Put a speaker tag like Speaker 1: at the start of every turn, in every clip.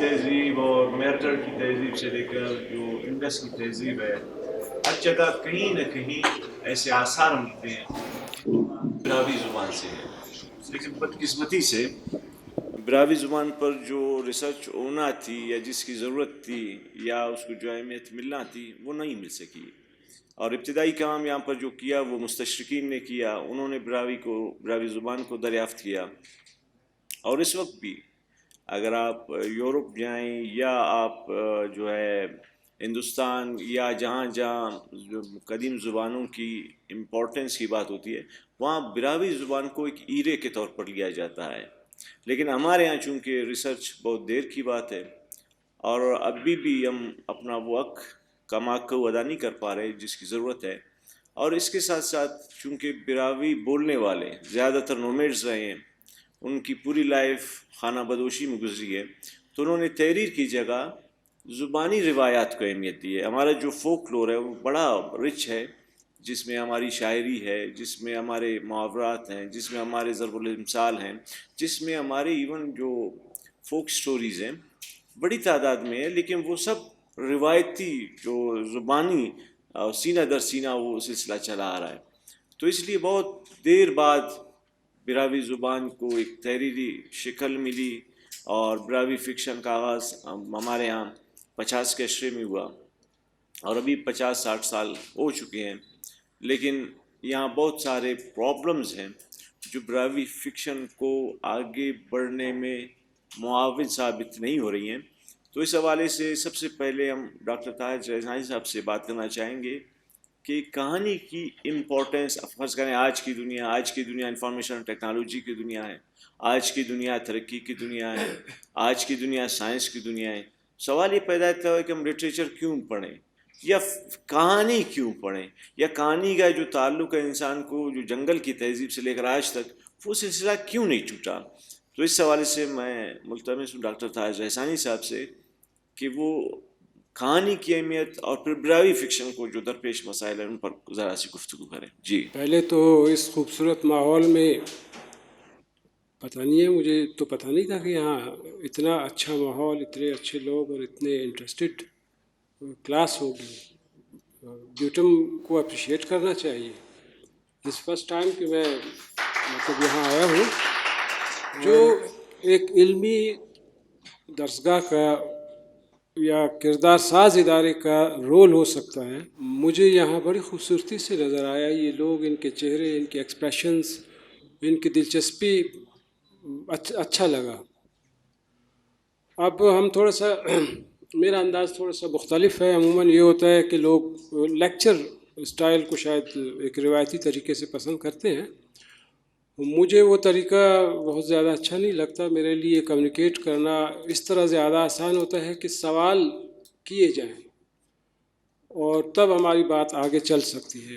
Speaker 1: تہذیب اور میرٹل کی تہذیب سے لے کر جو انڈس کی تہذیب ہے، ہر جگہ کہیں نہ کہیں ایسے آثار ملتے ہیں براوی زبان سے ہے. لیکن بدقسمتی سے براوی زبان پر جو ریسرچ ہونا تھی یا جس کی ضرورت تھی یا اس کو جو اہمیت ملنا تھی وہ نہیں مل سکی. اور ابتدائی کام یہاں پر جو کیا وہ مستشرقین نے کیا، انہوں نے براوی زبان کو دریافت کیا. اور اس وقت بھی اگر آپ یورپ جائیں یا آپ جو ہے ہندوستان یا جہاں جہاں جو قدیم زبانوں کی امپورٹنس کی بات ہوتی ہے وہاں براوی زبان کو ایک ایرے کے طور پر لیا جاتا ہے. لیکن ہمارے ہاں چونکہ ریسرچ بہت دیر کی بات ہے اور ابھی بھی ہم اپنا وہ حق کما کو ادا نہیں کر پا رہے جس کی ضرورت ہے. اور اس کے ساتھ ساتھ چونکہ براوی بولنے والے زیادہ تر نومیڈز رہے ہیں، ان کی پوری لائف خانہ بدوشی میں گزری ہے، تو انہوں نے تحریر کی جگہ زبانی روایات کو اہمیت دی ہے. ہمارا جو فوک لور ہے وہ بڑا رچ ہے، جس میں ہماری شاعری ہے، جس میں ہمارے محاورات ہیں، جس میں ہمارے ضرب الامثال ہیں، جس میں ہمارے ایون جو فوک سٹوریز ہیں بڑی تعداد میں ہے. لیکن وہ سب روایتی جو زبانی سینہ در سینہ وہ سلسلہ چلا آ رہا ہے. تو اس لیے بہت دیر بعد براوی زبان کو ایک تحریری شکل ملی اور براوی فکشن کا آغاز ہمارے ہاں 50 کے عشرے میں ہوا اور ابھی 50-60 سال ہو چکے ہیں. لیکن یہاں بہت سارے پرابلمز ہیں جو براوی فکشن کو آگے بڑھنے میں معاون ثابت نہیں ہو رہی ہیں. تو اس حوالے سے سب سے پہلے ہم ڈاکٹر طاہر ریحانی صاحب سے بات کرنا چاہیں گے کہ کہانی کی امپورٹنس. فرض کریں آج کی دنیا انفارمیشن ٹیکنالوجی کی دنیا ہے، آج کی دنیا ترقی کی دنیا ہے، آج کی دنیا سائنس کی دنیا ہے. سوال یہ پیدا ہوتا ہے کہ ہم لٹریچر کیوں پڑھیں یا کہانی کیوں پڑھیں، یا کہانی کا جو تعلق ہے انسان کو جو جنگل کی تہذیب سے لے کر آج تک وہ سلسلہ کیوں نہیں ٹوٹا. تو اس حوالے سے میں ملتمس ہوں ڈاکٹر طاہر ریحانی صاحب سے کہ وہ کہانی کی اہمیت اور پھر براوی فکشن کو جو درپیش مسائل ہیں ان پر ذرا سی گفتگو کریں. جی
Speaker 2: پہلے تو اس خوبصورت ماحول میں پتہ نہیں ہے، مجھے تو پتہ نہیں تھا کہ یہاں اتنا اچھا ماحول، اتنے اچھے لوگ اور اتنے انٹرسٹڈ کلاس ہوگی. بیوٹم کو اپریشیٹ کرنا چاہیے. اس فرسٹ ٹائم کہ میں مطلب یہاں آیا ہوں جو ایک علمی درسگاہ کا یا کردار ساز ادارے کا رول ہو سکتا ہے. مجھے یہاں بڑی خوبصورتی سے نظر آیا. یہ لوگ، ان کے چہرے، ان کے ایکسپریشنز، ان کی دلچسپی اچھا لگا. اب ہم تھوڑا سا میرا انداز تھوڑا سا مختلف ہے. عموماً یہ ہوتا ہے کہ لوگ لیکچر اسٹائل کو شاید ایک روایتی طریقے سے پسند کرتے ہیں. مجھے وہ طریقہ بہت زیادہ اچھا نہیں لگتا. میرے لیے کمیونیکیٹ کرنا اس طرح زیادہ آسان ہوتا ہے کہ سوال کیے جائیں اور تب ہماری بات آگے چل سکتی ہے.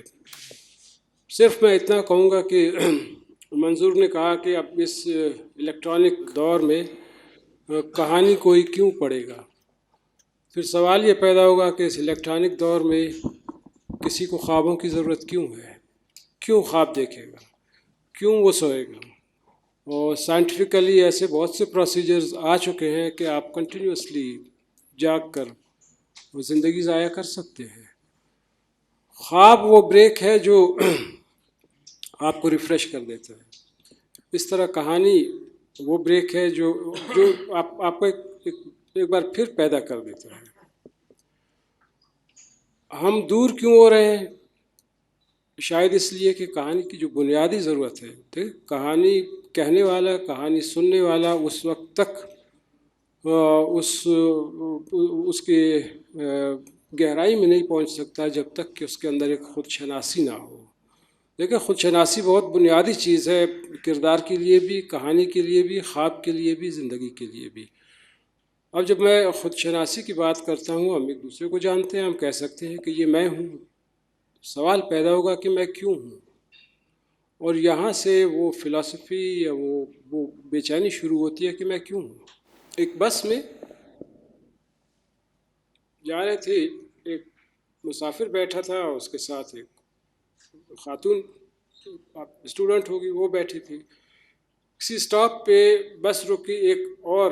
Speaker 2: صرف میں اتنا کہوں گا کہ منظور نے کہا کہ اب اس الیکٹرانک دور میں کہانی کوئی کیوں پڑھے گا. پھر سوال یہ پیدا ہوگا کہ اس الیکٹرانک دور میں کسی کو خوابوں کی ضرورت کیوں ہے، کیوں خواب دیکھے گا، کیوں وہ سوئے گا. اور سائنٹیفکلی ایسے بہت سے پروسیجرز آ چکے ہیں کہ آپ کنٹینیوسلی جاگ کر وہ زندگی ضائع کر سکتے ہیں. خواب وہ بریک ہے جو آپ کو ریفریش کر دیتا ہے. اس طرح کہانی وہ بریک ہے جو آپ کو ایک بار پھر پیدا کر دیتا ہے. ہم دور کیوں ہو رہے ہیں؟ شاید اس لیے کہ کہانی کی جو بنیادی ضرورت ہے، کہانی کہنے والا، کہانی سننے والا اس وقت تک اس کے گہرائی میں نہیں پہنچ سکتا جب تک کہ اس کے اندر ایک خود شناسی نہ ہو. دیکھیں، خود شناسی بہت بنیادی چیز ہے، کردار کے لیے بھی، کہانی کے لیے بھی، خواب کے لیے بھی، زندگی کے لیے بھی. اب جب میں خود شناسی کی بات کرتا ہوں، ہم ایک دوسرے کو جانتے ہیں، ہم کہہ سکتے ہیں کہ یہ میں ہوں. سوال پیدا ہوگا کہ میں کیوں ہوں، اور یہاں سے وہ فلسفی یا وہ بے چینی شروع ہوتی ہے کہ میں کیوں ہوں. ایک بس میں جا رہے تھے، ایک مسافر بیٹھا تھا، اس کے ساتھ ایک خاتون اسٹوڈنٹ ہوگی وہ بیٹھی تھی. کسی اسٹاپ پہ بس رکی، ایک اور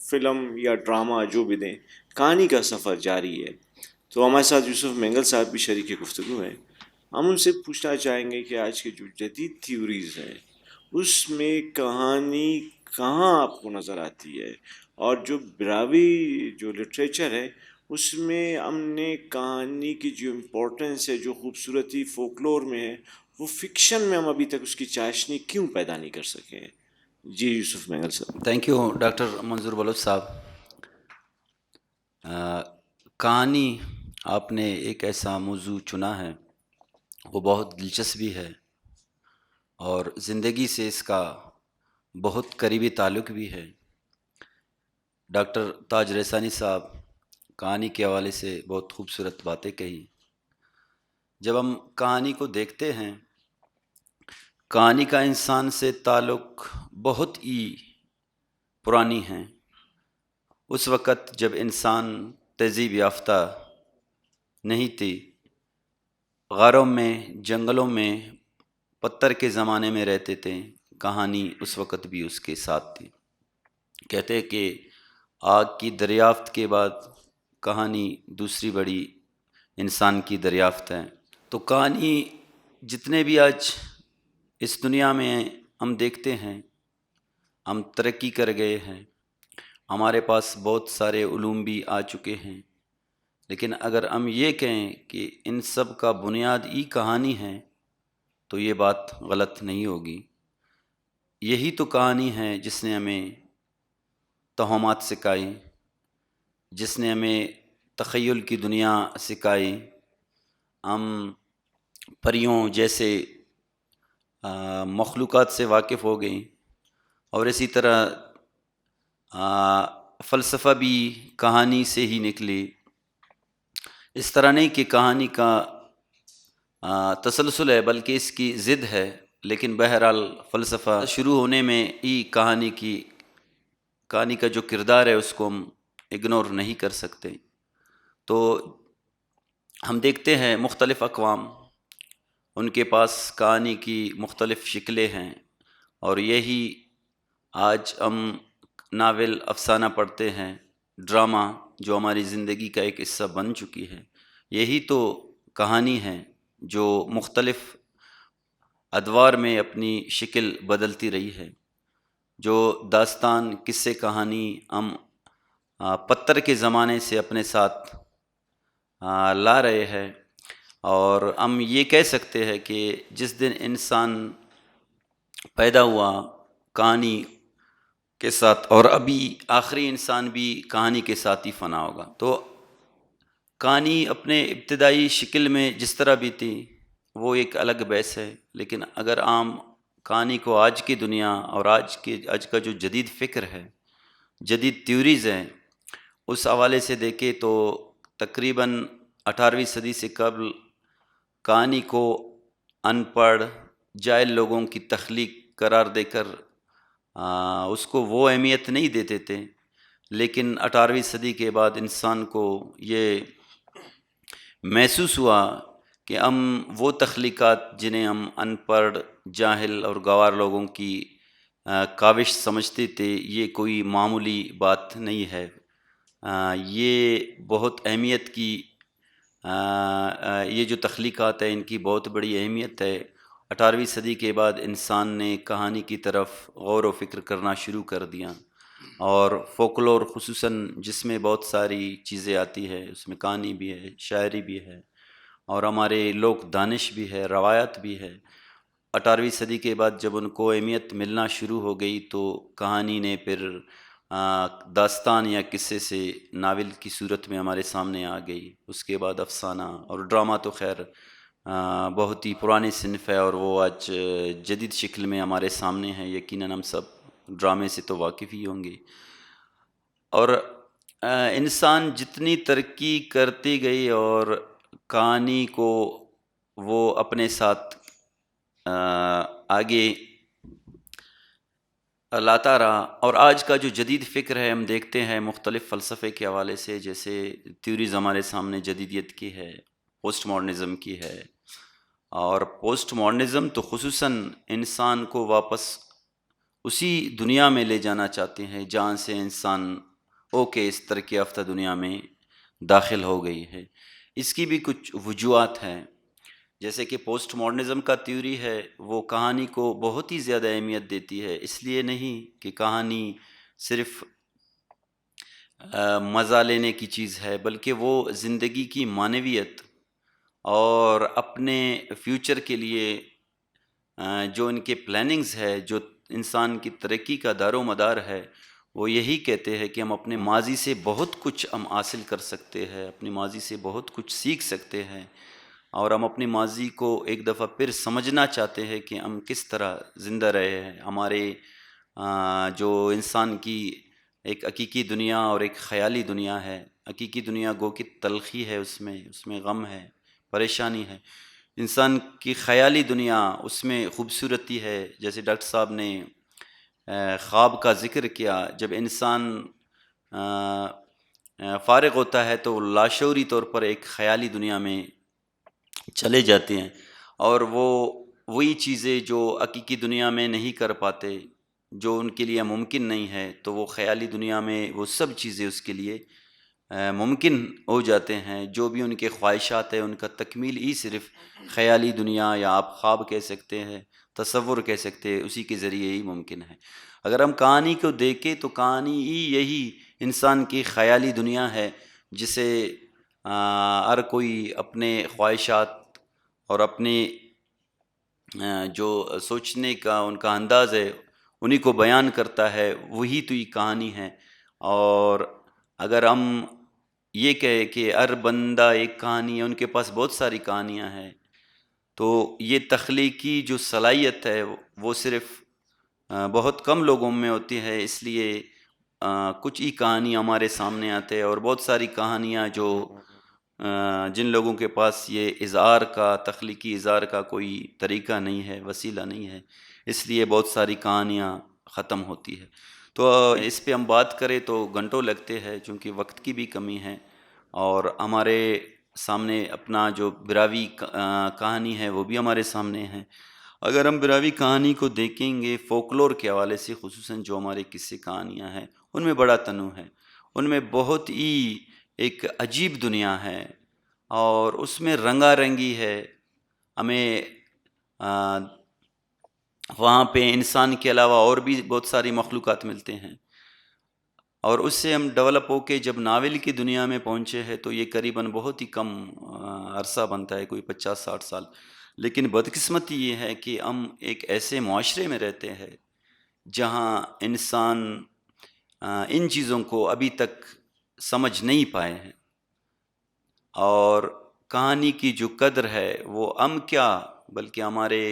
Speaker 1: فلم یا ڈرامہ جو بھی دیں، کہانی کا سفر جاری ہے. تو ہمارے ساتھ یوسف مینگل صاحب بھی شریک گفتگو ہیں. ہم ان سے پوچھنا چاہیں گے کہ آج کے جو جدید تھیوریز ہیں اس میں کہانی کہاں آپ کو نظر آتی ہے، اور جو براوی جو لٹریچر ہے اس میں ہم نے کہانی کی جو امپورٹنس ہے، جو خوبصورتی فولکلور میں ہے، وہ فکشن میں ہم ابھی تک اس کی چاشنی کیوں پیدا نہیں کر سکے ہیں؟ جی یوسف مینگل صاحب.
Speaker 3: تھینک یو ڈاکٹر منظور بلوچ صاحب. کہانی آپ نے ایک ایسا موضوع چنا ہے، وہ بہت دلچسپ بھی ہے اور زندگی سے اس کا بہت قریبی تعلق بھی ہے. ڈاکٹر تاج رسانی صاحب کہانی کے حوالے سے بہت خوبصورت باتیں کہی. جب ہم کہانی کو دیکھتے ہیں، کہانی کا انسان سے تعلق بہت ہی پرانی ہے. اس وقت جب انسان تہذیب یافتہ نہیں تھی، غاروں میں، جنگلوں میں، پتھر کے زمانے میں رہتے تھے، کہانی اس وقت بھی اس کے ساتھ تھی. کہتے کہ آگ کی دریافت کے بعد کہانی دوسری بڑی انسان کی دریافت ہے. تو کہانی جتنے بھی آج اس دنیا میں ہم دیکھتے ہیں، ہم ترقی کر گئے ہیں، ہمارے پاس بہت سارے علوم بھی آ چکے ہیں، لیکن اگر ہم یہ کہیں کہ ان سب کا بنیاد ہی کہانی ہے تو یہ بات غلط نہیں ہوگی. یہی تو کہانی ہے جس نے ہمیں توہمات سکھائی، جس نے ہمیں تخیل کی دنیا سکھائی. ہم پریوں جیسے مخلوقات سے واقف ہو گئیں، اور اسی طرح فلسفہ بھی کہانی سے ہی نکلی. اس طرح نہیں کہ کہانی کا تسلسل ہے بلکہ اس کی ضد ہے، لیکن بہرحال فلسفہ شروع ہونے میں ہی کہانی کا جو کردار ہے اس کو ہم اگنور نہیں کر سکتے. تو ہم دیکھتے ہیں مختلف اقوام، ان کے پاس کہانی کی مختلف شکلیں ہیں، اور یہی آج ہم ناول، افسانہ پڑھتے ہیں، ڈرامہ جو ہماری زندگی کا ایک حصہ بن چکی ہے. یہی تو کہانی ہے جو مختلف ادوار میں اپنی شکل بدلتی رہی ہے. جو داستان، قصے، کہانی ہم پتھر کے زمانے سے اپنے ساتھ لا رہے ہیں، اور ہم یہ کہہ سکتے ہیں کہ جس دن انسان پیدا ہوا کہانی کے ساتھ، اور ابھی آخری انسان بھی کہانی کے ساتھ ہی فنا ہوگا. تو کہانی اپنے ابتدائی شکل میں جس طرح بھی تھی وہ ایک الگ بحث ہے، لیکن اگر عام کہانی کو آج کی دنیا اور آج کا جو جدید فکر ہے، جدید تھیوریز ہیں، اس حوالے سے دیکھیں تو تقریباً 18ویں صدی سے قبل کہانی کو ان پڑھ جاہل لوگوں کی تخلیق قرار دے کر اس کو وہ اہمیت نہیں دیتے تھے. لیکن 18ویں صدی کے بعد انسان کو یہ محسوس ہوا کہ ہم وہ تخلیقات جنہیں ہم ان پڑھ، جاہل اور گنوار لوگوں کی کاوش سمجھتے تھے، یہ کوئی معمولی بات نہیں ہے. یہ بہت اہمیت کی یہ جو تخلیقات ہیں ان کی بہت بڑی اہمیت ہے. 18ویں صدی کے بعد انسان نے کہانی کی طرف غور و فکر کرنا شروع کر دیا، اور فولکلور خصوصاً جس میں بہت ساری چیزیں آتی ہے، اس میں کہانی بھی ہے، شاعری بھی ہے، اور ہمارے لوک دانش بھی ہے، روایت بھی ہے. 18ویں صدی کے بعد جب ان کو اہمیت ملنا شروع ہو گئی تو کہانی نے پھر داستان یا قصے سے ناول کی صورت میں ہمارے سامنے آ گئی. اس کے بعد افسانہ اور ڈرامہ تو خیر بہت ہی پرانی صنف ہے، اور وہ آج جدید شکل میں ہمارے سامنے ہے. یقیناً ہم سب ڈرامے سے تو واقف ہی ہوں گے. اور انسان جتنی ترقی کرتی گئی اور کہانی کو وہ اپنے ساتھ آگے لاتا رہا، اور آج کا جو جدید فکر ہے ہم دیکھتے ہیں مختلف فلسفے کے حوالے سے، جیسے تھیوریز ہمارے سامنے جدیدیت کی ہے، پوسٹ ماڈرنزم کی ہے. اور پوسٹ ماڈرنزم تو خصوصاً انسان کو واپس اسی دنیا میں لے جانا چاہتے ہیں جہاں سے انسان اوکے اس ترقی یافتہ دنیا میں داخل ہو گئی ہے۔ اس کی بھی کچھ وجوہات ہیں، جیسے کہ پوسٹ ماڈرنزم کا تھیوری ہے، وہ کہانی کو بہت ہی زیادہ اہمیت دیتی ہے، اس لیے نہیں کہ کہانی صرف مزہ لینے کی چیز ہے، بلکہ وہ زندگی کی معنویت اور اپنے فیوچر کے لیے جو ان کے پلاننگز ہے، جو انسان کی ترقی کا دار و مدار ہے، وہ یہی کہتے ہیں کہ ہم اپنے ماضی سے بہت کچھ ہم حاصل کر سکتے ہیں، اپنی ماضی سے بہت کچھ سیکھ سکتے ہیں، اور ہم اپنی ماضی کو ایک دفعہ پھر سمجھنا چاہتے ہیں کہ ہم کس طرح زندہ رہے ہیں۔ ہمارے جو انسان کی ایک حقیقی دنیا اور ایک خیالی دنیا ہے، حقیقی دنیا گو کہ تلخی ہے، اس میں غم ہے، پریشانی ہے۔ انسان کی خیالی دنیا، اس میں خوبصورتی ہے، جیسے ڈاکٹر صاحب نے خواب کا ذکر کیا، جب انسان فارغ ہوتا ہے تو لاشعوری طور پر ایک خیالی دنیا میں چلے جاتے ہیں، اور وہی چیزیں جو حقیقی دنیا میں نہیں کر پاتے، جو ان کے لیے ممکن نہیں ہے، تو وہ خیالی دنیا میں وہ سب چیزیں اس کے لیے ممکن ہو جاتے ہیں۔ جو بھی ان کے خواہشات ہیں، ان کا تکمیل ہی صرف خیالی دنیا، یا آپ خواب کہہ سکتے ہیں، تصور کہہ سکتے ہیں، اسی کے ذریعے ہی ممکن ہے۔ اگر ہم کہانی کو دیکھیں تو کہانی ہی یہی انسان کی خیالی دنیا ہے، جسے ہر کوئی اپنے خواہشات اور اپنے جو سوچنے کا ان کا انداز ہے، انہی کو بیان کرتا ہے، وہی تو یہ کہانی ہے۔ اور اگر ہم یہ کہے کہ ہر بندہ ایک کہانی ہے، ان کے پاس بہت ساری کہانیاں ہیں، تو یہ تخلیقی جو صلاحیت ہے وہ صرف بہت کم لوگوں میں ہوتی ہے، اس لیے کچھ ہی کہانی ہمارے سامنے آتے ہیں، اور بہت ساری کہانیاں جو جن لوگوں کے پاس یہ اظہار کا، تخلیقی اظہار کا کوئی طریقہ نہیں ہے، وسیلہ نہیں ہے، اس لیے بہت ساری کہانیاں ختم ہوتی ہے۔ تو اس پہ ہم بات کریں تو گھنٹوں لگتے ہیں، چونکہ وقت کی بھی کمی ہے، اور ہمارے سامنے اپنا جو براوی کہانی ہے وہ بھی ہمارے سامنے ہے۔ اگر ہم براوی کہانی کو دیکھیں گے فولکلور کے حوالے سے، خصوصاً جو ہمارے قصے کہانیاں ہیں، ان میں بڑا تنوع ہے، ان میں بہت ہی ایک عجیب دنیا ہے، اور اس میں رنگا رنگی ہے۔ ہمیں وہاں پہ انسان کے علاوہ اور بھی بہت ساری مخلوقات ملتے ہیں، اور اس سے ہم ڈیولپ ہو کے جب ناول کی دنیا میں پہنچے ہیں تو یہ قریباً بہت ہی کم عرصہ بنتا ہے، کوئی 50-60 سال۔ لیکن بدقسمتی یہ ہے کہ ہم ایک ایسے معاشرے میں رہتے ہیں جہاں انسان ان چیزوں کو ابھی تک سمجھ نہیں پائے ہیں، اور کہانی کی جو قدر ہے وہ ہم کیا، بلکہ ہمارے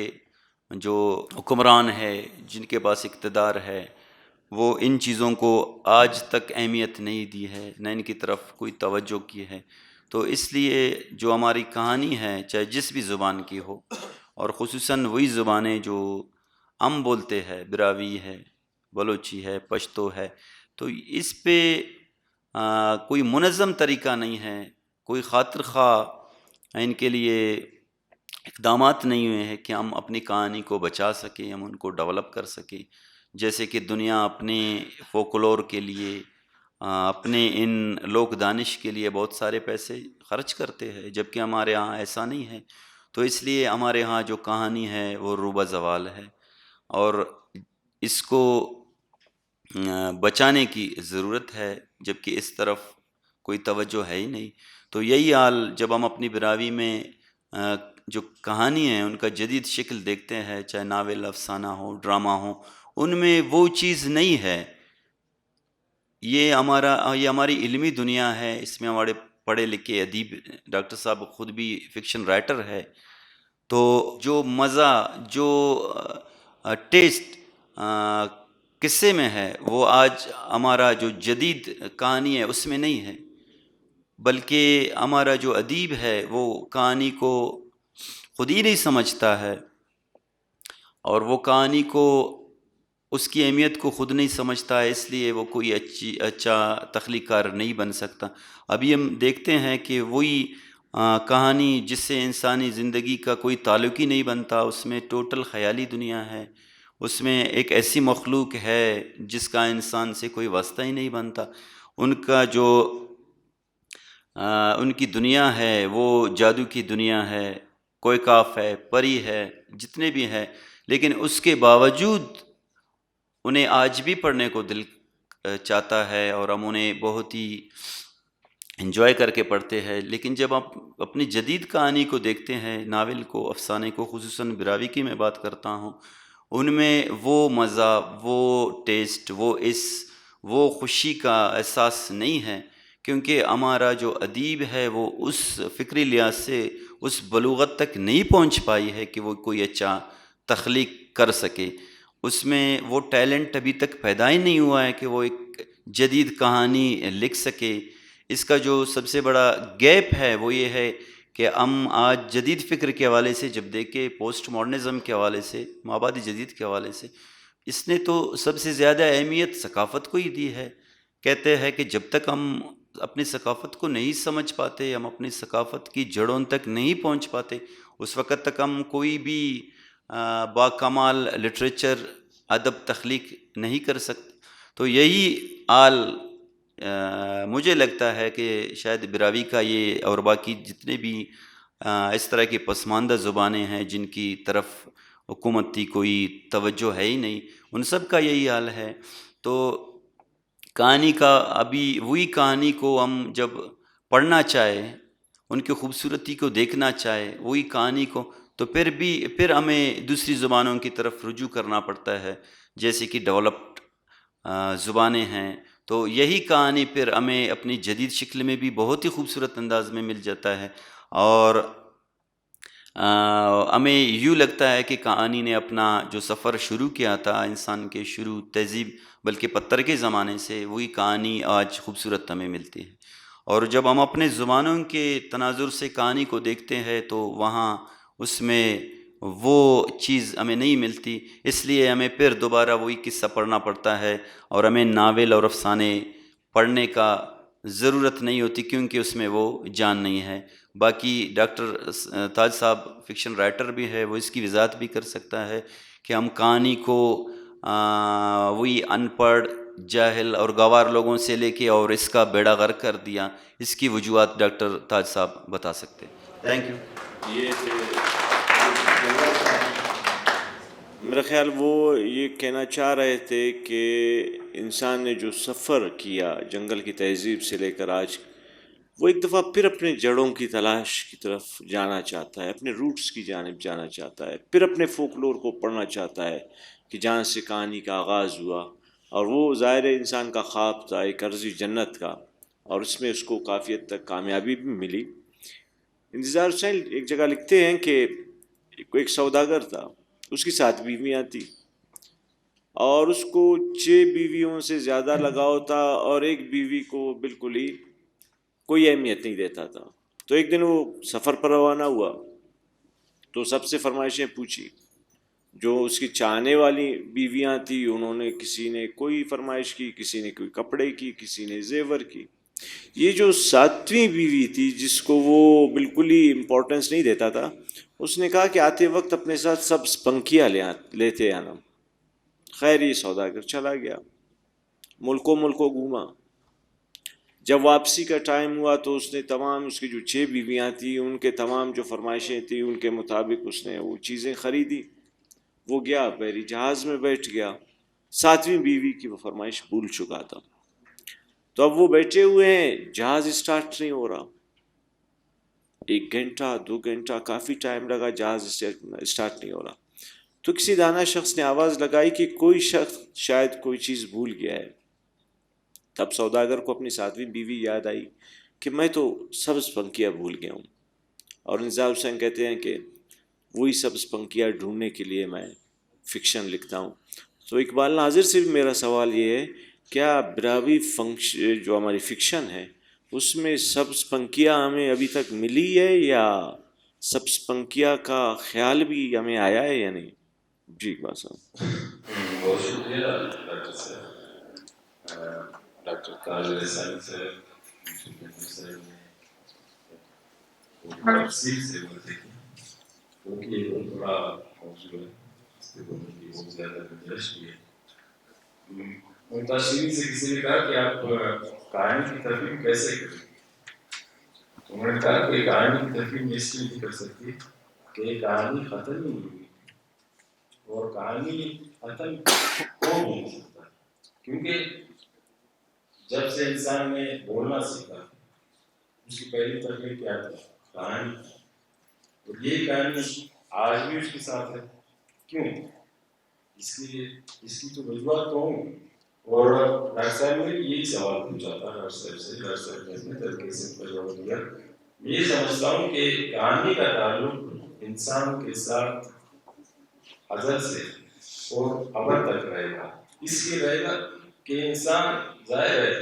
Speaker 3: جو حکمران ہے، جن کے پاس اقتدار ہے، وہ ان چیزوں کو آج تک اہمیت نہیں دی ہے، نہ ان کی طرف کوئی توجہ کی ہے۔ تو اس لیے جو ہماری کہانی ہے، چاہے جس بھی زبان کی ہو، اور خصوصاً وہی زبانیں جو ہم بولتے ہیں، براوی ہے، بلوچی ہے، پشتو ہے، تو اس پہ کوئی منظم طریقہ نہیں ہے، کوئی خاطر خواہ ان کے لیے اقدامات نہیں ہوئے ہیں کہ ہم اپنی کہانی کو بچا سکیں، ہم ان کو ڈیولپ کر سکیں۔ جیسے کہ دنیا اپنے فولکلور کے لیے، اپنے ان لوک دانش کے لیے بہت سارے پیسے خرچ کرتے ہیں، جبکہ ہمارے ہاں ایسا نہیں ہے۔ تو اس لیے ہمارے ہاں جو کہانی ہے وہ روبہ زوال ہے، اور اس کو بچانے کی ضرورت ہے، جبکہ اس طرف کوئی توجہ ہے ہی نہیں۔ تو یہی حال جب ہم اپنی براوی میں جو کہانی ہیں ان کا جدید شکل دیکھتے ہیں، چاہے ناول، افسانہ ہو، ڈرامہ ہو، ان میں وہ چیز نہیں ہے۔ یہ ہماری علمی دنیا ہے، اس میں ہمارے پڑھے لکھے ادیب، ڈاکٹر صاحب خود بھی فکشن رائٹر ہے، تو جو مزہ، جو ٹیسٹ قصے میں ہے، وہ آج ہمارا جو جدید کہانی ہے اس میں نہیں ہے، بلکہ ہمارا جو ادیب ہے وہ کہانی کو خود ہی نہیں سمجھتا ہے، اور وہ کہانی کو، اس کی اہمیت کو خود نہیں سمجھتا ہے، اس لیے وہ کوئی اچھا تخلیق کار نہیں بن سکتا۔ ابھی ہم دیکھتے ہیں کہ وہی کہانی جس سے انسانی زندگی کا کوئی تعلق ہی نہیں بنتا، اس میں ٹوٹل خیالی دنیا ہے، اس میں ایک ایسی مخلوق ہے جس کا انسان سے کوئی واسطہ ہی نہیں بنتا. ان کا جو ان کی دنیا ہے وہ جادو کی دنیا ہے، کوئی کاف ہے، پری ہے، جتنے بھی ہیں، لیکن اس کے باوجود انہیں آج بھی پڑھنے کو دل چاہتا ہے اور ہم انہیں بہت ہی انجوائے کر کے پڑھتے ہیں. لیکن جب آپ اپنی جدید کہانی کو دیکھتے ہیں، ناول کو، افسانے کو، خصوصاً براوی کی میں بات کرتا ہوں، ان میں وہ مزہ، وہ ٹیسٹ، وہ خوشی کا احساس نہیں ہے، کیونکہ ہمارا جو ادیب ہے وہ اس فکری لحاظ سے اس بلوغت تک نہیں پہنچ پائی ہے کہ وہ کوئی اچھا تخلیق کر سکے. اس میں وہ ٹیلنٹ ابھی تک پیدا ہی نہیں ہوا ہے کہ وہ ایک جدید کہانی لکھ سکے. اس کا جو سب سے بڑا گیپ ہے وہ یہ ہے کہ ہم آج جدید فکر کے حوالے سے جب دیکھیں، پوسٹ ماڈرنزم کے حوالے سے، مابعد جدید کے حوالے سے، اس نے تو سب سے زیادہ اہمیت ثقافت کو ہی دی ہے. کہتے ہیں کہ جب تک ہم اپنی ثقافت کو نہیں سمجھ پاتے، ہم اپنی ثقافت کی جڑوں تک نہیں پہنچ پاتے، اس وقت تک ہم کوئی بھی باکمال لٹریچر، ادب تخلیق نہیں کر سکتے. تو یہی حال مجھے لگتا ہے کہ شاید براوی کا یہ اور باقی جتنے بھی اس طرح کی پسماندہ زبانیں ہیں جن کی طرف حکومتی کوئی توجہ ہے ہی نہیں، ان سب کا یہی حال ہے. تو کہانی کا ابھی وہی کہانی کو ہم جب پڑھنا چاہے، ان کی خوبصورتی کو دیکھنا چاہے، وہی کہانی کو، تو پھر ہمیں دوسری زبانوں کی طرف رجوع کرنا پڑتا ہے، جیسے کہ ڈیولپڈ زبانیں ہیں. تو یہی کہانی پھر ہمیں اپنی جدید شکل میں بھی بہت ہی خوبصورت انداز میں مل جاتا ہے، اور ہمیں یوں لگتا ہے کہ کہانی نے اپنا جو سفر شروع کیا تھا انسان کے شروع تہذیب بلکہ پتھر کے زمانے سے، وہی کہانی آج خوبصورت ہمیں ملتی ہے. اور جب ہم اپنے زبانوں کے تناظر سے کہانی کو دیکھتے ہیں تو وہاں اس میں وہ چیز ہمیں نہیں ملتی، اس لیے ہمیں پھر دوبارہ وہی قصہ پڑھنا پڑتا ہے، اور ہمیں ناول اور افسانے پڑھنے کا ضرورت نہیں ہوتی کیونکہ اس میں وہ جان نہیں ہے. باقی ڈاکٹر تاج صاحب فکشن رائٹر بھی ہے، وہ اس کی وضاحت بھی کر سکتا ہے کہ ہم کہانی کو وہی ان پڑھ، جاہل اور گوار لوگوں سے لے کے اور اس کا بیڑا غرق کر دیا، اس کی وجوہات ڈاکٹر تاج صاحب بتا سکتے. Thank you.
Speaker 1: یہ میرا خیال وہ یہ کہنا چاہ رہے تھے کہ انسان نے جو سفر کیا جنگل کی تہذیب سے لے کر آج، وہ ایک دفعہ پھر اپنے جڑوں کی تلاش کی طرف جانا چاہتا ہے، اپنے روٹس کی جانب جانا چاہتا ہے، پھر اپنے فولکلور کو پڑھنا چاہتا ہے کہ جہاں سے کہانی کا آغاز ہوا. اور وہ ظاہر انسان کا خواب تھا ایک عرضی جنت کا، اور اس میں اس کو کافی حد تک کامیابی بھی ملی. انتظار حسین ایک جگہ لکھتے ہیں کہ ایک سوداگر تھا، اس کی 7 بیویاں تھیں، اور اس کو 6 بیویوں سے زیادہ لگاؤ تھا، اور ایک بیوی کو بالکل ہی کوئی اہمیت نہیں دیتا تھا. تو ایک دن وہ سفر پر روانہ ہوا تو سب سے فرمائشیں پوچھی. جو اس کی چاہنے والی بیویاں تھیں انہوں نے، کسی نے کوئی فرمائش کی، کسی نے کوئی کپڑے کی، کسی نے زیور کی. یہ جو 7ویں بیوی تھی جس کو وہ بالکل ہی امپورٹنس نہیں دیتا تھا، اس نے کہا کہ آتے وقت اپنے ساتھ سبز پنکھیاں لیتے آنا. خیر یہ سوداگر چلا گیا، ملکوں گھوما. جب واپسی کا ٹائم ہوا تو اس نے تمام اس کی جو 6 بیویاں تھیں ان کے تمام جو فرمائشیں تھیں ان کے مطابق اس نے وہ چیزیں خریدی. وہ گیا بحری جہاز میں بیٹھ گیا، 7ویں بیوی کی وہ فرمائش بھول چکا تھا. تو اب وہ بیٹھے ہوئے ہیں، جہاز اسٹارٹ نہیں ہو رہا. 1 گھنٹہ 2 گھنٹہ کافی ٹائم لگا، جہاز اسٹارٹ نہیں ہو رہا. تو کسی دانا شخص نے آواز لگائی کہ کوئی شخص شاید کوئی چیز بھول گیا ہے. تب سوداگر کو اپنی 7ویں بیوی یاد آئی کہ میں تو سبز پنکھیاں بھول گیا ہوں. اور انتظار حسین کہتے ہیں کہ وہی سبز پنکھیاں ڈھونڈنے کے لیے میں فکشن لکھتا ہوں. تو اقبال ناظر سے بھی میرا سوال یہ ہے، کیا براوی جو ہماری فکشن ہے اس میں سبز پنکھیاں ہمیں ابھی تک ملی ہے، یا سبز پنکھیاں کا خیال بھی ہمیں آیا ہے یا نہیں؟ جی اقبال صاحب.
Speaker 4: بہت شکریہ ڈاکٹر صاحب، ڈاکٹر تاج احسانی صاحب نے تفصیل سے باتیں کی، کیونکہ یہ بہت بڑا موضوع ہے، اس کے بہت زیادہ گنجائش بھی ہے. منتشرین سے کسی نے کہا کہ آپ کہانی کی ترمیم کیسے کریں؟ انہوں نے کہا کہ کہانی کی ترمیم اس لیے نہیں کر سکتی کہ کہانی ختم نہیں ہوئی اور کہانی ختم ہو نہیں سکتا، کیونکہ جب سے انسان نے بولنا سیکھا اس کی پہلی ترمیم کیا تھی؟ کہانی. اور یہ کہانی آج بھی اس کے ساتھ ہے. کیوں؟ اس کی تو وجوہات تو ہوں. اور ڈاکٹر صاحب نے یہی سوال پوچھا تھا ڈاکٹر صاحب سے، ڈاکٹر صاحب نے اپنے طریقے سے اس کا جواب دیا. یہ سمجھتا ہوں کہ کہانی کا تعلق انسان کے ساتھ ازل سے اور ابد تک رہے گا. اس لیے رہے گا کہ انسان ظاہر ہے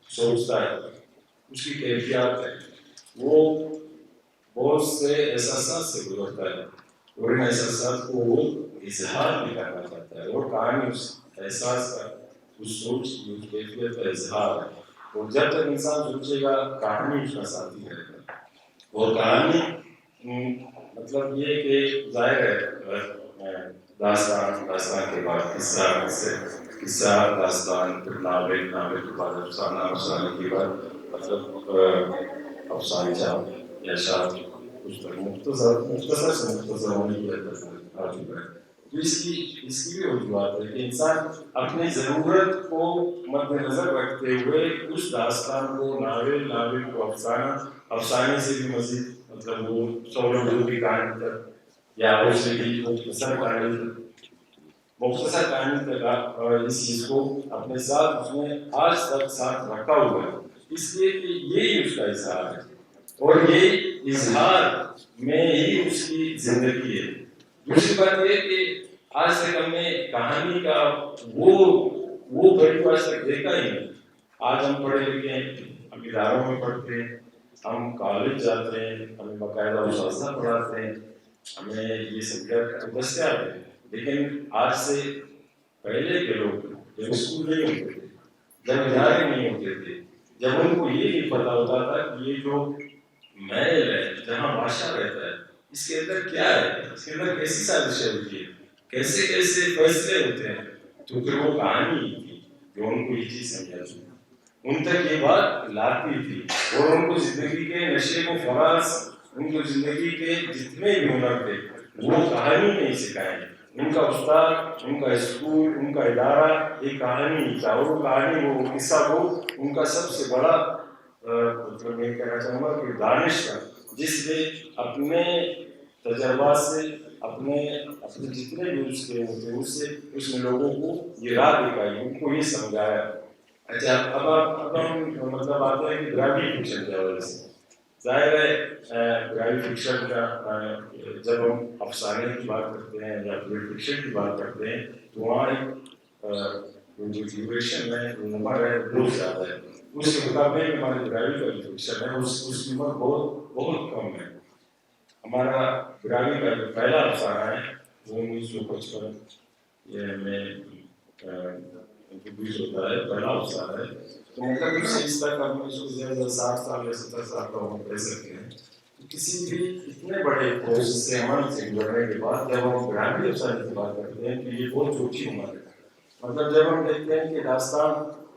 Speaker 4: سوچتا ہے، اس کی کیفیات ہے، وہ بہت سے احساسات سے گزرتا ہے اور ان احساسات کو وہ اظہار بھی کرنا چاہتا ہے، اور کہانی اس احساس کا، اس سوچ کی، اس کیفیت کا اظہار ہے. اور جب تک انسان سوچے گا کہانی اس کا ساتھی رہے گا. اور کہانی مطلب یہ کہ ظاہر ہے داستان کے بعد قصہ داستان، پھر ناول کے بعد افسانہ کے بعد مطلب افسانہ چاپ یا شاعر کچھ تک مختصر سے مختصر ہونے کی حد تک آ چکا ہے. تو اس کی بھی وجوہات ہے کہ انسان اپنی ضرورت کو مد نظر رکھتے ہوئے اس داستان کو ناول کو افسانے سے بھی مزید مطلب وہ سولو کی کہانی تک یا اس سے بھی مختصر کہانی تک اس چیز کو اپنے ساتھ اس نے آج تک ساتھ رکھا ہوا ہے. اس لیے کہ یہی اس کا اظہار ہے اور یہ اظہار میں ہی اس کی زندگی ہے. دوسری بات یہ کہ آج تک ہم نے کہانی کا وہ پہلو آج تک دیکھا ہی نہیں. آج ہم پڑھے لکھے ہیں، ہم اداروں میں پڑھتے ہیں، ہم کالج جاتے ہیں، ہمیں باقاعدہ اساتذہ پڑھاتے ہیں، ہمیں یہ سب دستیاب ہے. لیکن آج سے پہلے کے لوگ جب اسکول نہیں ہوتے تھے، جب ادارے نہیں ہوتے تھے، جب ان کو یہ نہیں پتا ہوتا تھا کہ یہ جو محل ہے جہاں بادشاہ رہتا ہے اس کے اندر کیا ہے، اس کے اندر کیسی سازشیں ہوتی ہیں، کیسے فیصلے ہوتے ہیں، تو پھر وہ کہانی تھی جو ان کو یہ چیز سمجھاتی، ان تک یہ بات لاتی تھی اور ان کو زندگی کے نشے و فراز، ان کو زندگی کے جتنے بھی ہنر تھے وہ کہانی نہیں سکھائیں. ان کا استاد، ان کا اسکول، ان کا ادارہ ایک کہانی تھا، اور وہ کہانی وہ قصہ کو ان کا سب سے بڑا مطلب میں کہنا چاہوں گا کہ دانش تھا، جس نے اپنے تجربات سے اپنے جتنے بھی اس کے ہوتے اس نے لوگوں کو یہ راہ دکھائی، ان کو یہ سمجھایا. اچھا اب ہم مطلب آتے ہیں کہ گرافک فکشن کے حوالے سے. ظاہر ہے گرافک فکشن کا جب ہم افسانے کی بات کرتے ہیں یا فکشن کی بات کرتے ہیں تو وہاں جو ڈیوریشن ہے، عمر ہے، بہت زیادہ ہے. اس کے مطابق ہمارے گرافک کا جو فکشن ہے اس کی عمر بہت کم ہے. ہمارا گرافک کا جو پہلا افسانہ ہے وہ 1955 میں انٹروڈیوس ہوتا ہے، پہلا افسانہ ہے. تو مطلب اس سے اس تک ہم اس کو زیادہ 60 سال یا 70 سال کا ہم کہہ سکتے ہیں. کسی بھی اتنے بڑے پروسیس سے عمل سے گزرنے کے بعد جب ہم گرافک افسانے کی بات کرتے ہیں تو یہ بہت چھوٹی عمر ہے. مطلب جب ہم دیکھتے ہیں کہ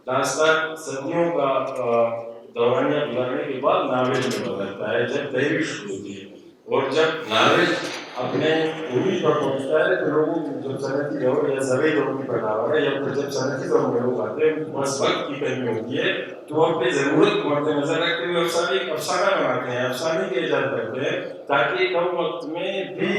Speaker 4: داستان صدیوں کا دورانیہ گزرنے کے بعد ناول میں بدلتا ہے، جب تحریر شروع ہوتی ہے اور جب ناول اپنے عروج پر پہنچتا ہے تو لوگوں جب صنعتی دور یا زرعی دور کی پیداوار ہے یا پھر جب صنعتی دور میں لوگ آتے ہیں بس وقت کی کمی ہوتی ہے تو وہ اپنی ضرورت کو مد نظر رکھتے ہوئے افسانہ بناتے ہیں، افسانے کی ایجاد کرتے ہیں تاکہ کم وقت میں بھی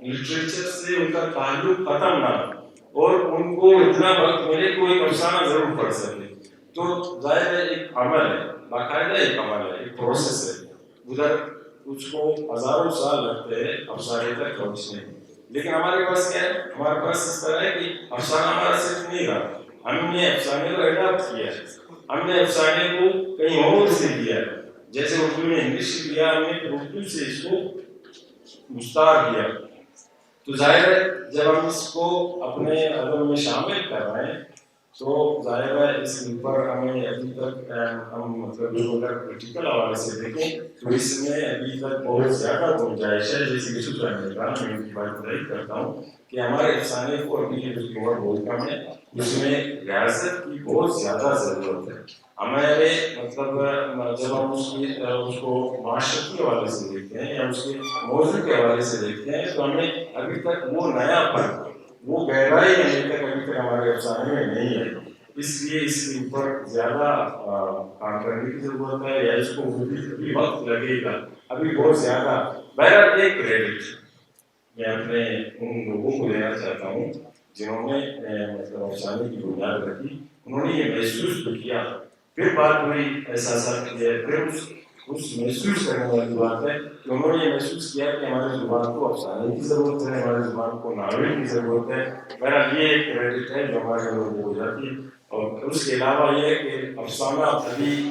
Speaker 4: لٹریچر سے ان کا تعلق ختم نہ ہو اور ان کو اتنا وقت ملے کہ ایک افسانہ ضرور پڑھ سکے. تو ظاہر ہے ایک عمل ہے، باقاعدہ ایک عمل ہے، ایک پروسیس ہے. ادھر اس کو ہزاروں سال لگتے ہیں افسانے تک پہنچنے میں. لیکن ہمارے پاس کیا ہے؟ ہمارے پاس اس طرح ہے کہ افسانہ ہمارا صرف نہیں رہا، ہم نے افسانے کو اڈاپٹ کیا ہے، ہم نے افسانے کو کہیں اور سے لیا ہے. جیسے اردو نے انگلش لیا، ہم نے اردو سے اس کو مستعار کیا. تو ظاہر ہے جب ہم اس کو اپنے ادب میں شامل کر رہے ہیں تو ظاہر ہے اس پر ہمیں ابھی تک ہم مطلب جو اگر پریکٹیکل حوالے سے دیکھیں تو اس میں ابھی تک بہت زیادہ گنجائش ہے. جیسے یوسف نے کہا، میں ان کی بات نہیں کرتا ہوں کہ ہمارے افسانے کو اپنی جو بہت کم ہے، اس میں ریاست کی بہت زیادہ ضرورت ہے. ہمارے مطلب جب ہم اس کو معاشرتی حوالے سے دیکھتے ہیں یا اس کے موضوع کے حوالے سے دیکھتے ہیں تو ہمیں ابھی تک وہ نیا پن، وہ گہرائی ابھی تک ہمارے افسانے میں نہیں ہے. اس لیے اس کے اوپر زیادہ کام کرنے کی ضرورت ہے، یا اس کو بھی وقت لگے گا ابھی بہت زیادہ. بہرحال ایک کریڈٹ میں اپنے ان لوگوں کو دینا چاہتا ہوں جنہوں نے مطلب افسانے کی بنیاد رکھی. انہوں نے یہ محسوس تو کیا، پھر بات ہوئی احساسات کی ہے، پھر اس محسوس کرنے والی بات ہے کہ انہوں نے یہ محسوس کیا کہ ہماری زبان کو افسانے کی ضرورت ہے، ہماری زبان کو ناول کی ضرورت ہے. بہرحال یہ ایک کریڈٹ ہے جو ہمارے لوگوں کو جاتی ہے. اور اس کے علاوہ یہ کہ افسانہ ابھی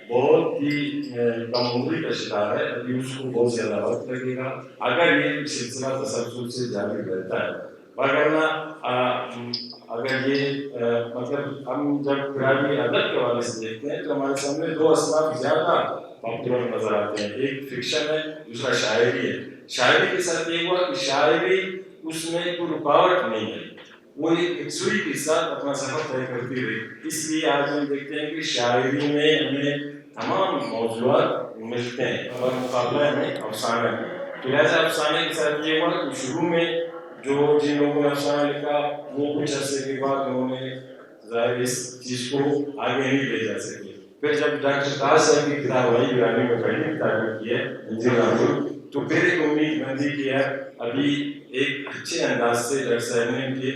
Speaker 4: بہت ہی کم عمری کا شکار ہے، ابھی اس کو بہت زیادہ وقت لگے گا اگر یہ سلسلہ تسلسل سے جاری رہتا ہے. وگرنہ اگر یہ مطلب ہم جب پرانے ادب کے حوالے سے دیکھتے ہیں تو ہمارے سامنے دو اصناف زیادہ پاپولر نظر آتے ہیں. ایک فکشن ہے، دوسرا شاعری ہے. شاعری کے ساتھ یہ ہوا کہ شاعری اس میں کوئی رکاوٹ نہیں ہے، وہ ایک سوئی کے ساتھ اپنا سفر طے کرتی رہی. اس لیے آج ہم دیکھتے ہیں کہ شاعری میں ہمیں تمام موضوعات ملتے ہیں اور مقابلہ میں افسانہ ہے. تو لہٰذا افسانے کے ساتھ یہ ہوا کہ شروع میں جو جن لوگوں نے افسانہ لکھا وہ کچھ عرصے کے بعد انہوں نے ظاہر اس چیز کو آگے نہیں لے جا سکے. پھر جب ڈاکٹر تاج صاحب کی کتاب آئی گرانی میں پہلی کتاب کی ہے تو پھر ایک امید بندی کی ہے. ابھی ایک اچھے انداز سے ڈاکٹر صاحب نے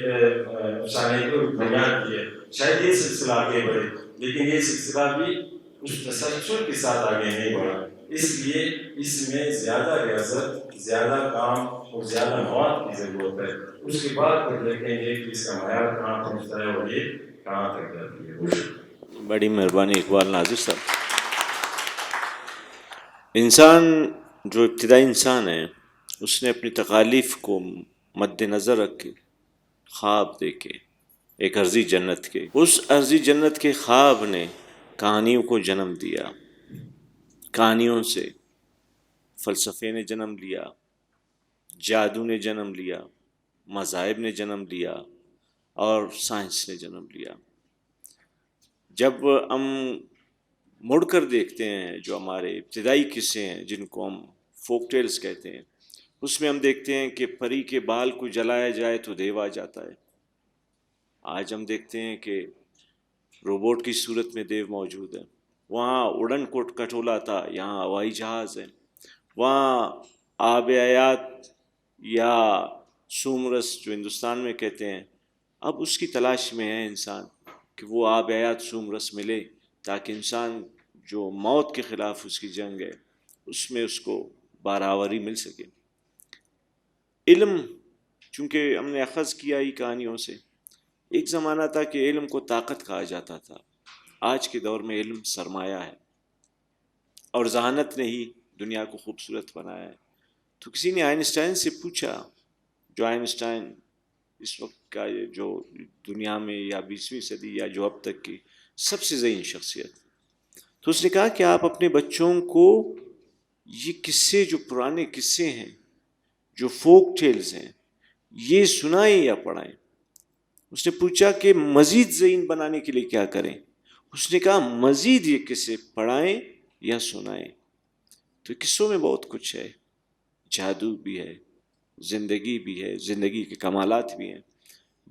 Speaker 4: افسانے کو بنیاد دی ہے. شاید یہ سلسلہ آگے بڑھے، لیکن یہ سلسلہ بھی اس تسلسل کے ساتھ آگے نہیں بڑھا. اس لیے اس میں زیادہ ریاضت، زیادہ کام اور زیادہ مواد کی ضرورت ہے. اس کے بعد پھر دیکھیں گے کہ اس کا معیار کہاں پہنچتا ہے اور یہ کہاں تک جاتی ہے.
Speaker 5: بڑی مہربانی اقبال ناظر صاحب. انسان جو ابتدائی انسان ہے اس نے اپنی تکالیف کو مد نظر رکھ کے خواب دیکھے ایک عرضی جنت کے. اس عرضی جنت کے خواب نے کہانیوں کو جنم دیا، کہانیوں سے فلسفے نے جنم لیا، جادو نے جنم لیا، مذاہب نے جنم لیا اور سائنس نے جنم لیا. جب ہم مڑ کر دیکھتے ہیں جو ہمارے ابتدائی قصے ہیں جن کو ہم فوک ٹیلز کہتے ہیں، اس میں ہم دیکھتے ہیں کہ پری کے بال کو جلایا جائے تو دیو آ جاتا ہے. آج ہم دیکھتے ہیں کہ روبوٹ کی صورت میں دیو موجود ہے. وہاں اڑن کھٹولا تھا، یہاں ہوائی جہاز ہے. وہاں آب حیات یا سومرس جو ہندوستان میں کہتے ہیں، اب اس کی تلاش میں ہے انسان کہ وہ آب حیات سومرس ملے تاکہ انسان جو موت کے خلاف اس کی جنگ ہے اس میں اس کو بارآوری مل سکے. علم چونکہ ہم نے اخذ کیا ہی کہانیوں سے، ایک زمانہ تھا کہ علم کو طاقت کہا جاتا تھا. آج کے دور میں علم سرمایہ ہے اور ذہانت نے ہی دنیا کو خوبصورت بنایا ہے. تو کسی نے آئنسٹائن سے پوچھا، جو آئنسٹائن اس وقت کا جو دنیا میں یا 20ویں صدی یا جو اب تک کی سب سے ذہین شخصیت، تو اس نے کہا کہ آپ اپنے بچوں کو یہ قصے جو پرانے قصے ہیں، جو فوک ٹیلز ہیں، یہ سنائیں یا پڑھائیں. اس نے پوچھا کہ مزید ذہین بنانے کے لیے کیا کریں. اس نے کہا مزید یہ قصے پڑھائیں یا سنائیں. تو قصوں میں بہت کچھ ہے، جادو بھی ہے، زندگی بھی ہے، زندگی کے کمالات بھی ہیں.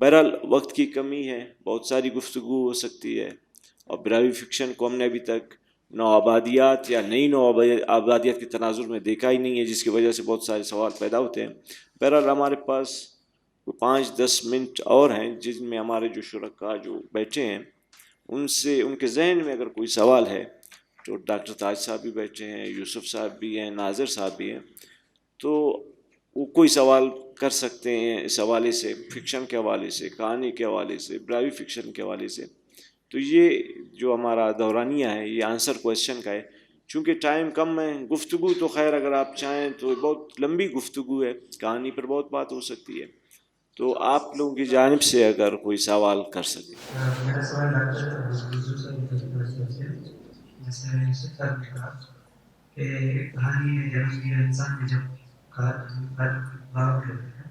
Speaker 5: بہرحال وقت کی کمی ہے، بہت ساری گفتگو ہو سکتی ہے، اور براوی فکشن کو ہم نے ابھی تک نو آبادیات یا نئی نو آبادیات کے تناظر میں دیکھا ہی نہیں ہے، جس کی وجہ سے بہت سارے سوال پیدا ہوتے ہیں. بہرحال ہمارے پاس 5-10 منٹ اور ہیں جن میں ہمارے جو شرکاء جو بیٹھے ہیں ان سے ان کے ذہن میں اگر کوئی سوال ہے تو ڈاکٹر تاج صاحب بھی بیٹھے ہیں، یوسف صاحب بھی ہیں، ناظر صاحب بھی ہیں، تو وہ کوئی سوال کر سکتے ہیں اس حوالے سے، فکشن کے حوالے سے، کہانی کے حوالے سے، براوی فکشن کے حوالے سے. تو یہ جو ہمارا دورانیہ ہے یہ آنسر کویشچن کا ہے. چونکہ ٹائم کم ہے، گفتگو تو خیر اگر آپ چاہیں تو بہت لمبی گفتگو ہے، کہانی پر بہت بات ہو سکتی ہے. تو آپ لوگوں کی جانب سے اگر کوئی سوال کر سکیں.
Speaker 6: میرا سوال جیسے یوسف صاحب نے کہا کہ کہانی میں جب انسان نے جب باغ کرتے ہیں